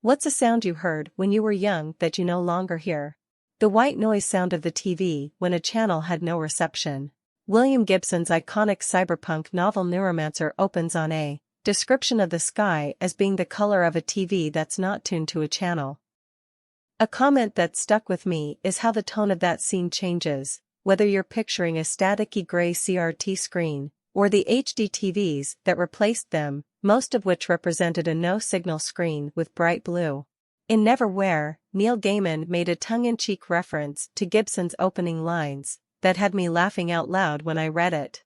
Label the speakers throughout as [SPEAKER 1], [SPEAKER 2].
[SPEAKER 1] What's a sound you heard when you were young that you no longer hear? The white noise sound of the TV when a channel had no reception. William Gibson's iconic cyberpunk novel Neuromancer opens on a description of the sky as being the color of a TV that's not tuned to a channel. A comment that stuck with me is how the tone of that scene changes, whether you're picturing a staticky gray CRT screen, or the HD TVs that replaced them, most of which represented a no-signal screen with bright blue. In Neverwhere, Neil Gaiman made a tongue-in-cheek reference to Gibson's opening lines that had me laughing out loud when I read it.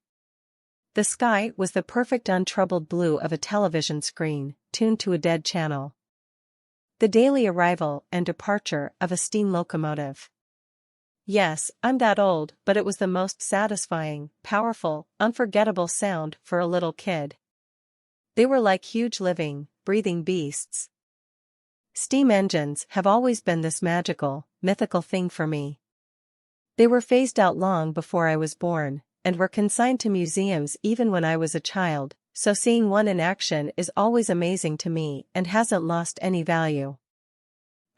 [SPEAKER 1] The sky was the perfect untroubled blue of a television screen, tuned to a dead channel. The daily arrival and departure of a steam locomotive. Yes, I'm that old, but it was the most satisfying, powerful, unforgettable sound for a little kid. They were like huge living, breathing beasts. Steam engines have always been this magical, mythical thing for me. They were phased out long before I was born, and were consigned to museums even when I was a child, so seeing one in action is always amazing to me and hasn't lost any value.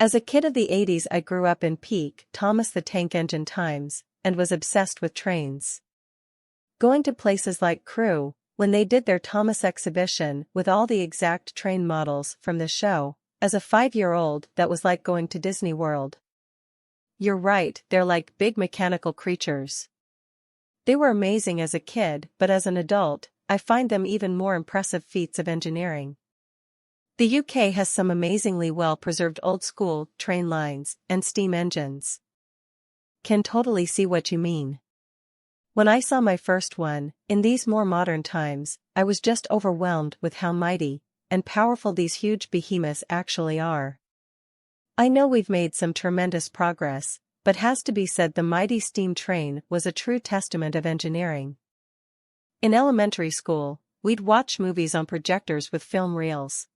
[SPEAKER 1] As a kid of the 80s, I grew up in peak Thomas the Tank Engine times, and was obsessed with trains. Going to places like Crewe, when they did their Thomas exhibition with all the exact train models from the show, as a 5-year-old that was like going to Disney World. You're right, they're like big mechanical creatures. They were amazing as a kid, but as an adult, I find them even more impressive feats of engineering. The UK has some amazingly well-preserved old-school train lines and steam engines. Can totally see what you mean. When I saw my first one, in these more modern times, I was just overwhelmed with how mighty and powerful these huge behemoths actually are. I know we've made some tremendous progress, but has to be said the mighty steam train was a true testament of engineering. In elementary school, we'd watch movies on projectors with film reels.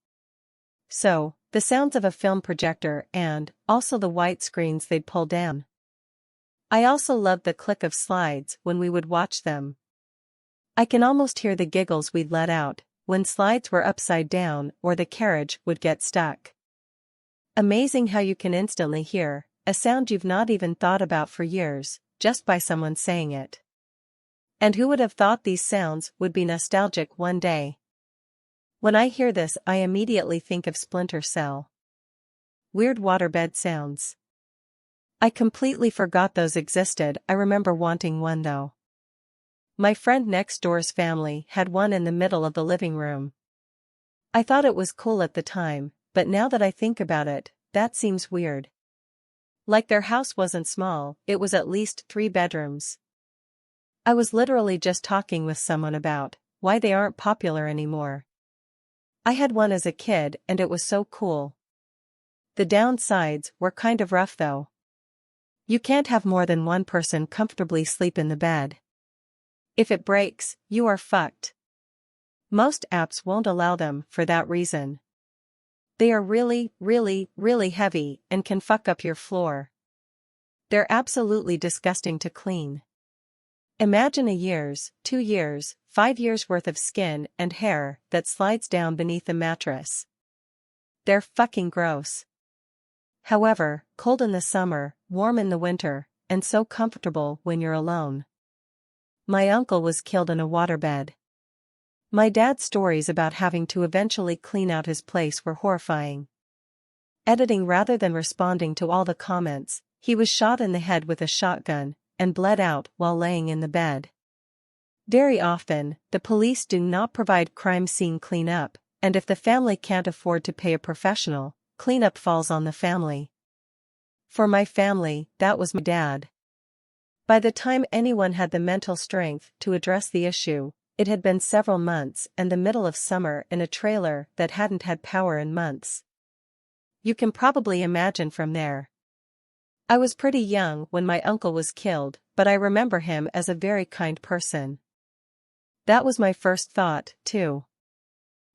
[SPEAKER 1] So, the sounds of a film projector and, also the white screens they'd pull down. I also loved the click of slides when we would watch them. I can almost hear the giggles we'd let out when slides were upside down or the carriage would get stuck. Amazing how you can instantly hear a sound you've not even thought about for years, just by someone saying it. And who would have thought these sounds would be nostalgic one day? When I hear this, I immediately think of Splinter Cell. Weird waterbed sounds. I completely forgot those existed. I remember wanting one though. My friend next door's family had one in the middle of the living room. I thought it was cool at the time, but now that I think about it, that seems weird. Like their house wasn't small, it was at least 3 bedrooms. I was literally just talking with someone about why they aren't popular anymore. I had one as a kid and it was so cool. The downsides were kind of rough though. You can't have more than one person comfortably sleep in the bed. If it breaks, you are fucked. Most apps won't allow them for that reason. They are really, really, really heavy and can fuck up your floor. They're absolutely disgusting to clean. Imagine a year's, 2 years, 5 years worth of skin and hair that slides down beneath the mattress. They're fucking gross. However, cold in the summer, warm in the winter, and so comfortable when you're alone. My uncle was killed in a waterbed. My dad's stories about having to eventually clean out his place were horrifying. Editing rather than responding to all the comments, he was shot in the head with a shotgun and bled out while laying in the bed. Very often, the police do not provide crime scene cleanup, and if the family can't afford to pay a professional, cleanup falls on the family. For my family, that was my dad. By the time anyone had the mental strength to address the issue, it had been several months and the middle of summer in a trailer that hadn't had power in months. You can probably imagine from there. I was pretty young when my uncle was killed, but I remember him as a very kind person. That was my first thought, too.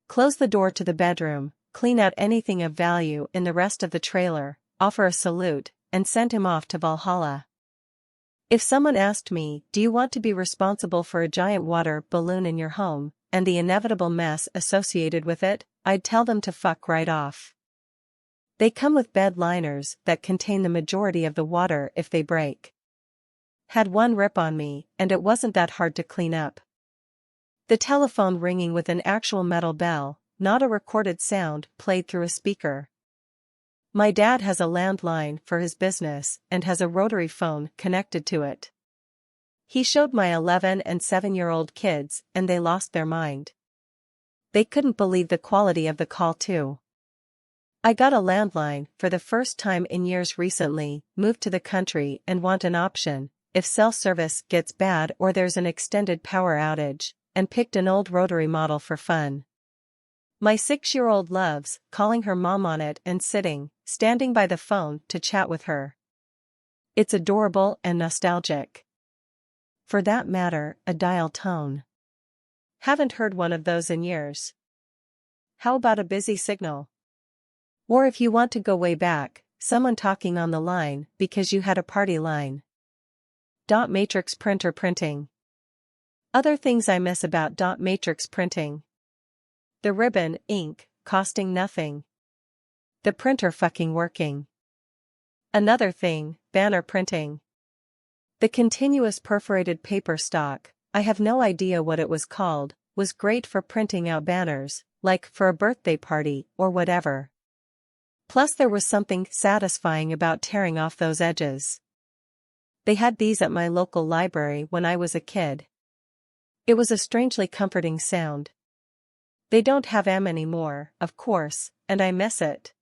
[SPEAKER 1] Close the door to the bedroom, clean out anything of value in the rest of the trailer, offer a salute, and send him off to Valhalla. If someone asked me, do you want to be responsible for a giant water balloon in your home, and the inevitable mess associated with it, I'd tell them to fuck right off. They come with bed liners that contain the majority of the water if they break. Had one rip on me, and it wasn't that hard to clean up. The telephone ringing with an actual metal bell, not a recorded sound, played through a speaker. My dad has a landline for his business and has a rotary phone connected to it. He showed my 11 and 7-year-old kids and they lost their mind. They couldn't believe the quality of the call too. I got a landline for the first time in years recently, moved to the country and want an option if cell service gets bad or there's an extended power outage, and picked an old rotary model for fun. My 6-year-old loves calling her mom on it and standing by the phone to chat with her. It's adorable and nostalgic. For that matter, a dial tone. Haven't heard one of those in years. How about a busy signal? Or if you want to go way back, someone talking on the line because you had a party line. Dot matrix printer printing. Other things I miss about dot matrix printing. The ribbon, ink, costing nothing. The printer fucking working. Another thing, banner printing. The continuous perforated paper stock, I have no idea what it was called, was great for printing out banners, like for a birthday party or whatever. Plus there was something satisfying about tearing off those edges. They had these at my local library when I was a kid. It was a strangely comforting sound. They don't have them anymore, of course, and I miss it.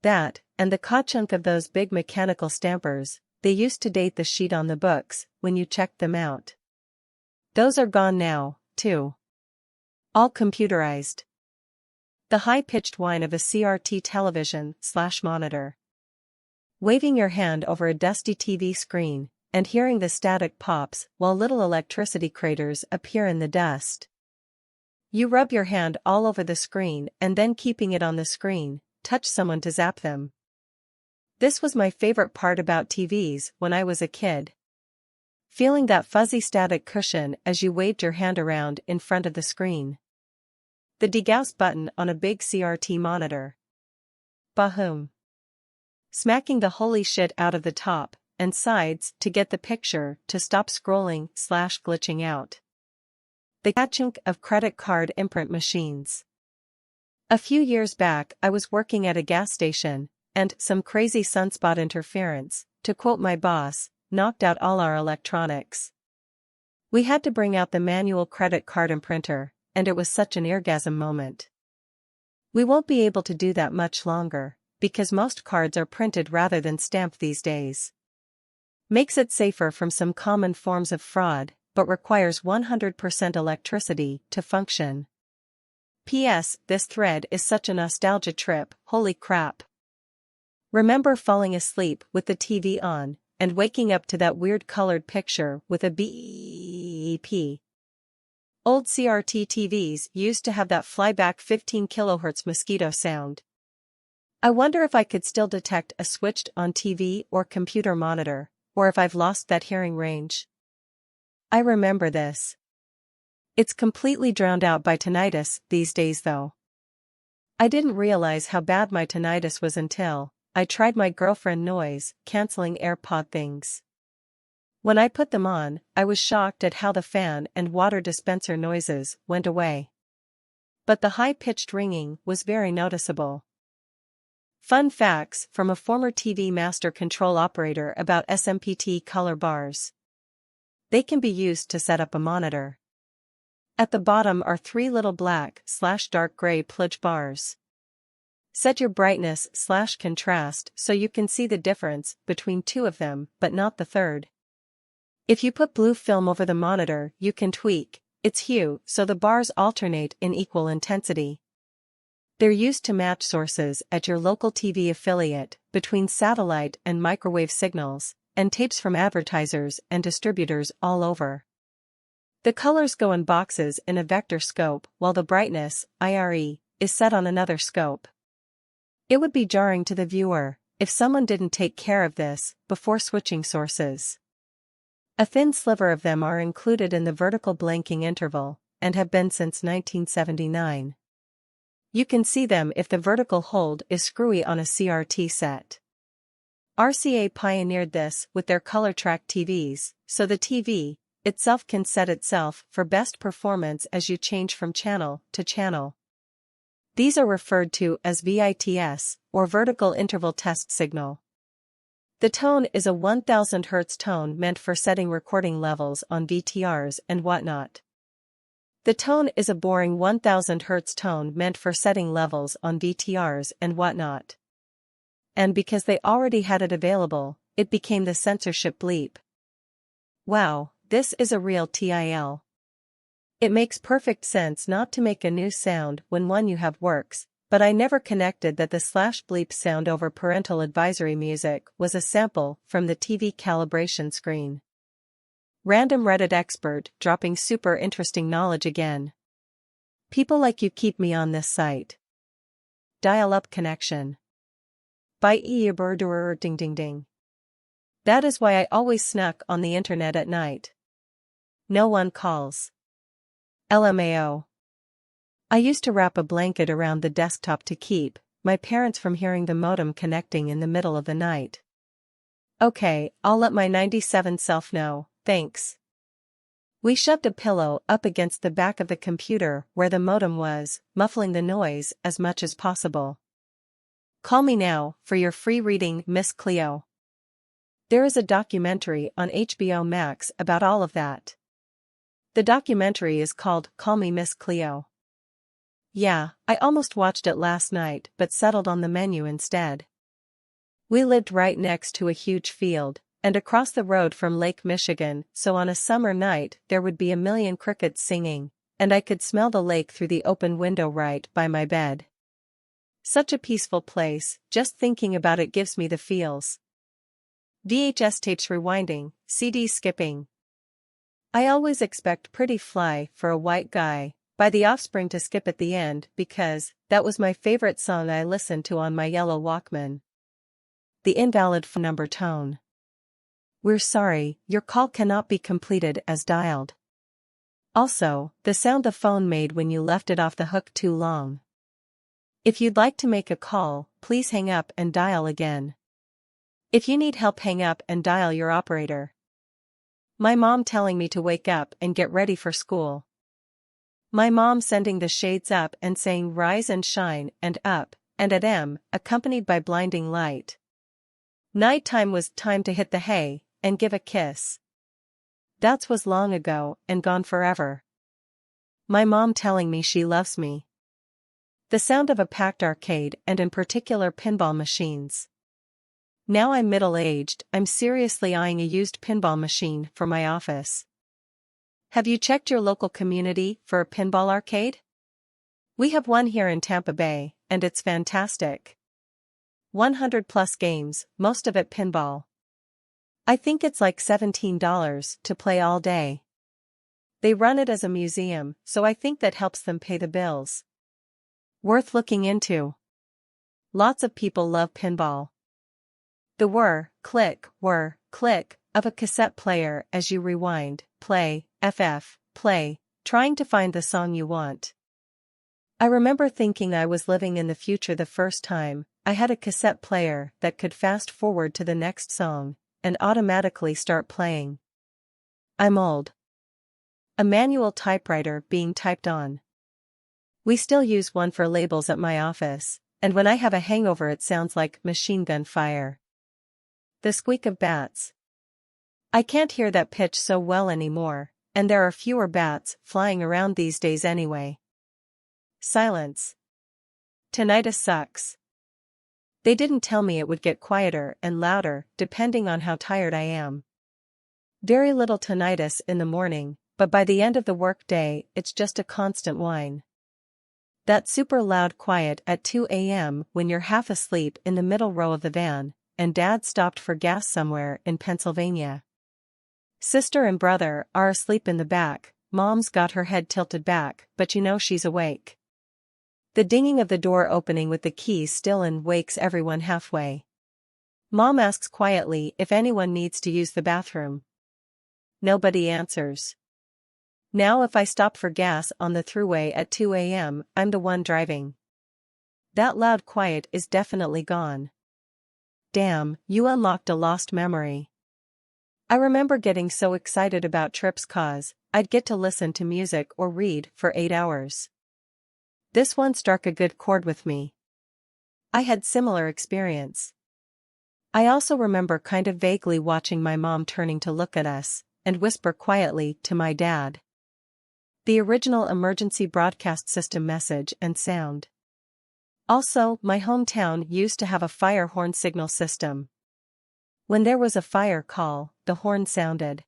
[SPEAKER 1] That, and the ka-chunk of those big mechanical stampers, they used to date the sheet on the books when you checked them out. Those are gone now, too. All computerized. The high-pitched whine of a CRT television/monitor. Waving your hand over a dusty TV screen, and hearing the static pops while little electricity craters appear in the dust. You rub your hand all over the screen and then keeping it on the screen, touch someone to zap them. This was my favorite part about TVs when I was a kid. Feeling that fuzzy static cushion as you waved your hand around in front of the screen. The degauss button on a big CRT monitor. Bahoom. Smacking the holy shit out of the top and sides to get the picture to stop scrolling/glitching out. The ka-chunk of credit card imprint machines. A few years back I was working at a gas station, and some crazy sunspot interference, to quote my boss, knocked out all our electronics. We had to bring out the manual credit card imprinter, and it was such an orgasm moment. We won't be able to do that much longer, because most cards are printed rather than stamped these days. Makes it safer from some common forms of fraud, but requires 100% electricity to function. P.S. This thread is such a nostalgia trip, holy crap. Remember falling asleep with the TV on, and waking up to that weird colored picture with a beep. Old CRT TVs used to have that flyback 15 kHz mosquito sound. I wonder if I could still detect a switched-on TV or computer monitor, or if I've lost that hearing range. I remember this. It's completely drowned out by tinnitus these days though. I didn't realize how bad my tinnitus was until I tried my girlfriend noise-canceling AirPod things. When I put them on, I was shocked at how the fan and water dispenser noises went away. But the high-pitched ringing was very noticeable. Fun facts from a former TV master control operator about SMPT color bars. They can be used to set up a monitor. At the bottom are 3 little black/dark gray plug bars. Set your brightness/contrast so you can see the difference between 2 of them but not the third. If you put blue film over the monitor, you can tweak its hue so the bars alternate in equal intensity. They're used to match sources at your local TV affiliate between satellite and microwave signals, and tapes from advertisers and distributors all over. The colors go in boxes in a vector scope while the brightness, IRE, is set on another scope. It would be jarring to the viewer if someone didn't take care of this before switching sources. A thin sliver of them are included in the vertical blanking interval, and have been since 1979. You can see them if the vertical hold is screwy on a CRT set. RCA pioneered this with their ColorTrack TVs, so the TV itself can set itself for best performance as you change from channel to channel. These are referred to as VITS, or vertical interval test signal. The tone is a 1000 Hz tone meant for setting recording levels on VTRs and whatnot. The tone is a boring 1000 Hz tone meant for setting levels on VTRs and whatnot. And because they already had it available, it became the censorship bleep. Wow, this is a real TIL. It makes perfect sense not to make a new sound when one you have works, but I never connected that the /bleep sound over parental advisory music was a sample from the TV calibration screen. Random Reddit expert dropping super interesting knowledge again. People like you keep me on this site. Dial-up connection. By ding ding ding. That is why I always snuck on the internet at night. No one calls. LMAO. I used to wrap a blanket around the desktop to keep my parents from hearing the modem connecting in the middle of the night. Okay, I'll let my 97 self know, thanks. We shoved a pillow up against the back of the computer where the modem was, muffling the noise as much as possible. Call me now for your free reading, Miss Cleo. There is a documentary on HBO Max about all of that. The documentary is called Call Me Miss Cleo. Yeah, I almost watched it last night but settled on the menu instead. We lived right next to a huge field, and across the road from Lake Michigan, so on a summer night there would be a million crickets singing, and I could smell the lake through the open window right by my bed. Such a peaceful place, just thinking about it gives me the feels. VHS tapes rewinding, CDs skipping. I always expect Pretty Fly for a White Guy by The Offspring to skip at the end because that was my favorite song I listened to on my yellow Walkman. The invalid phone number tone. We're sorry, your call cannot be completed as dialed. Also, the sound the phone made when you left it off the hook too long. If you'd like to make a call, please hang up and dial again. If you need help, hang up and dial your operator. My mom telling me to wake up and get ready for school. My mom sending the shades up and saying rise and shine and up, and at M, accompanied by blinding light. Nighttime was time to hit the hay and give a kiss. That was long ago and gone forever. My mom telling me she loves me. The sound of a packed arcade and in particular pinball machines. Now I'm middle-aged, I'm seriously eyeing a used pinball machine for my office. Have you checked your local community for a pinball arcade? We have one here in Tampa Bay, and it's fantastic. 100+ games, most of it pinball. I think it's like $17 to play all day. They run it as a museum, so I think that helps them pay the bills. Worth looking into. Lots of people love pinball. The whir, click of a cassette player as you rewind, play, play, trying to find the song you want. I remember thinking I was living in the future the first time I had a cassette player that could fast forward to the next song and automatically start playing. I'm old. A manual typewriter being typed on. We still use one for labels at my office, and when I have a hangover it sounds like machine gun fire. The squeak of bats. I can't hear that pitch so well anymore, and there are fewer bats flying around these days anyway. Silence. Tinnitus sucks. They didn't tell me it would get quieter and louder depending on how tired I am. Very little tinnitus in the morning, but by the end of the workday it's just a constant whine. That super loud quiet at 2 a.m. when you're half asleep in the middle row of the van, and Dad stopped for gas somewhere in Pennsylvania. Sister and brother are asleep in the back, Mom's got her head tilted back, but you know she's awake. The dinging of the door opening with the keys still in wakes everyone halfway. Mom asks quietly if anyone needs to use the bathroom. Nobody answers. Now if I stop for gas on the thruway at 2 a.m., I'm the one driving. That loud quiet is definitely gone. Damn, you unlocked a lost memory. I remember getting so excited about trips 'cause I'd get to listen to music or read for 8 hours. This one struck a good chord with me. I had similar experience. I also remember kind of vaguely watching my mom turning to look at us and whisper quietly to my dad. The original emergency broadcast system message and sound. Also, my hometown used to have a fire horn signal system. When there was a fire call, the horn sounded.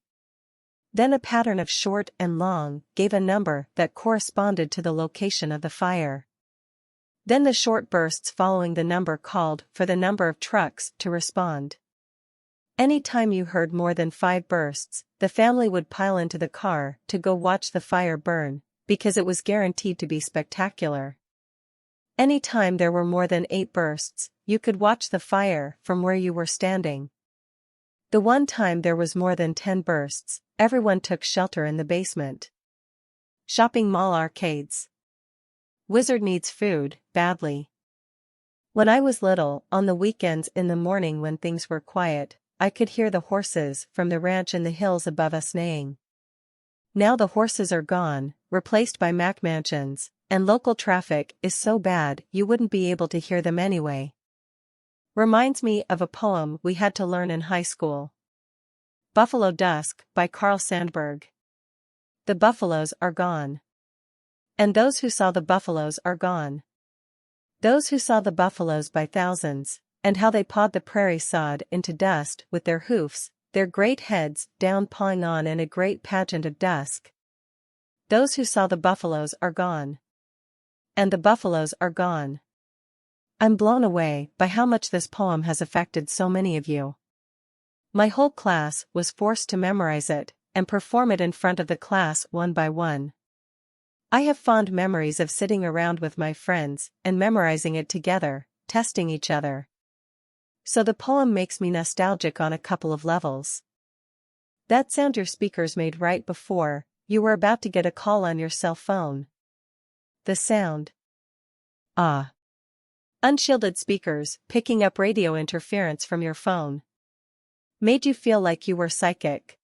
[SPEAKER 1] Then a pattern of short and long gave a number that corresponded to the location of the fire. Then the short bursts following the number called for the number of trucks to respond. Any time you heard more than 5 bursts, the family would pile into the car to go watch the fire burn, because it was guaranteed to be spectacular. Any time there were more than 8 bursts, you could watch the fire from where you were standing. The one time there was more than 10 bursts, everyone took shelter in the basement. Shopping mall arcades. Wizard needs food, badly. When I was little, on the weekends in the morning when things were quiet, I could hear the horses from the ranch in the hills above us neighing. Now the horses are gone, replaced by Mac mansions, and local traffic is so bad you wouldn't be able to hear them anyway. Reminds me of a poem we had to learn in high school. Buffalo Dusk by Carl Sandburg. The buffaloes are gone. And those who saw the buffaloes are gone. Those who saw the buffaloes by thousands, and how they pawed the prairie sod into dust with their hoofs, their great heads down pawing on in a great pageant of dusk. Those who saw the buffaloes are gone. And the buffaloes are gone. I'm blown away by how much this poem has affected so many of you. My whole class was forced to memorize it and perform it in front of the class one by one. I have fond memories of sitting around with my friends and memorizing it together, testing each other. So the poem makes me nostalgic on a couple of levels. That sound your speakers made right before you were about to get a call on your cell phone. The sound. Ah. Unshielded speakers picking up radio interference from your phone. Made you feel like you were psychic.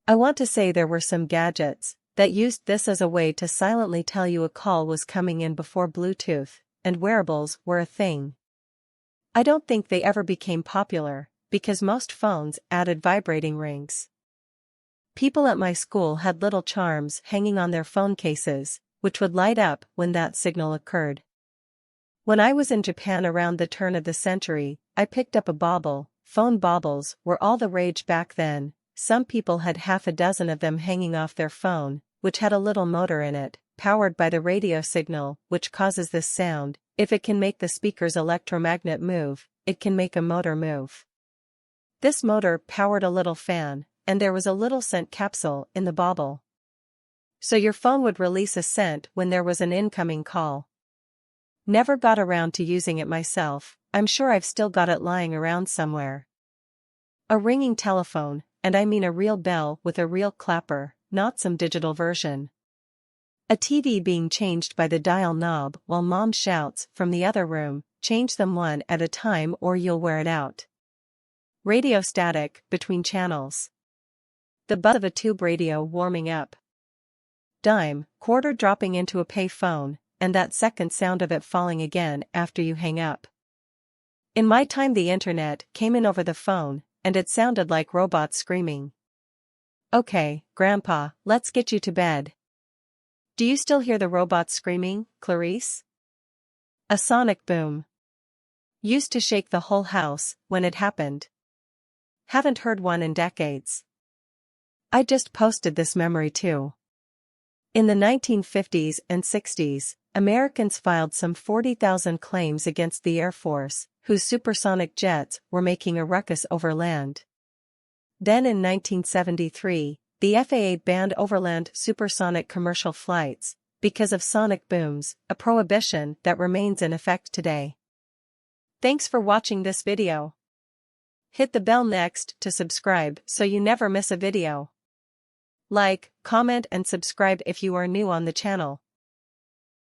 [SPEAKER 1] I want to say there were some gadgets that used this as a way to silently tell you a call was coming in before Bluetooth and wearables were a thing. I don't think they ever became popular, because most phones added vibrating rings. People at my school had little charms hanging on their phone cases, which would light up when that signal occurred. When I was in Japan around the turn of the century, I picked up a bauble. Phone baubles were all the rage back then. Some people had half a dozen of them hanging off their phone, which had a little motor in it, powered by the radio signal, which causes this sound. If it can make the speaker's electromagnet move, it can make a motor move. This motor powered a little fan, and there was a little scent capsule in the bauble. So your phone would release a scent when there was an incoming call. Never got around to using it myself. I'm sure I've still got it lying around somewhere. A ringing telephone, and I mean a real bell with a real clapper, not some digital version. A TV being changed by the dial knob while mom shouts from the other room, change them one at a time or you'll wear it out. Radio static between channels. The buzz of a tube radio warming up. Dime, quarter dropping into a pay phone, and that second sound of it falling again after you hang up. In my time the internet came in over the phone, and it sounded like robots screaming. Okay, Grandpa, let's get you to bed. Do you still hear the robots screaming, Clarice? A sonic boom. Used to shake the whole house when it happened. Haven't heard one in decades. I just posted this memory too. In the 1950s and 60s, Americans filed some 40,000 claims against the Air Force, whose supersonic jets were making a ruckus over land. Then in 1973, the FAA banned overland supersonic commercial flights because of sonic booms, a prohibition that remains in effect today. Thanks for watching this video. Hit the bell next to subscribe so you never miss a video. Like, comment and subscribe if you are new on the channel.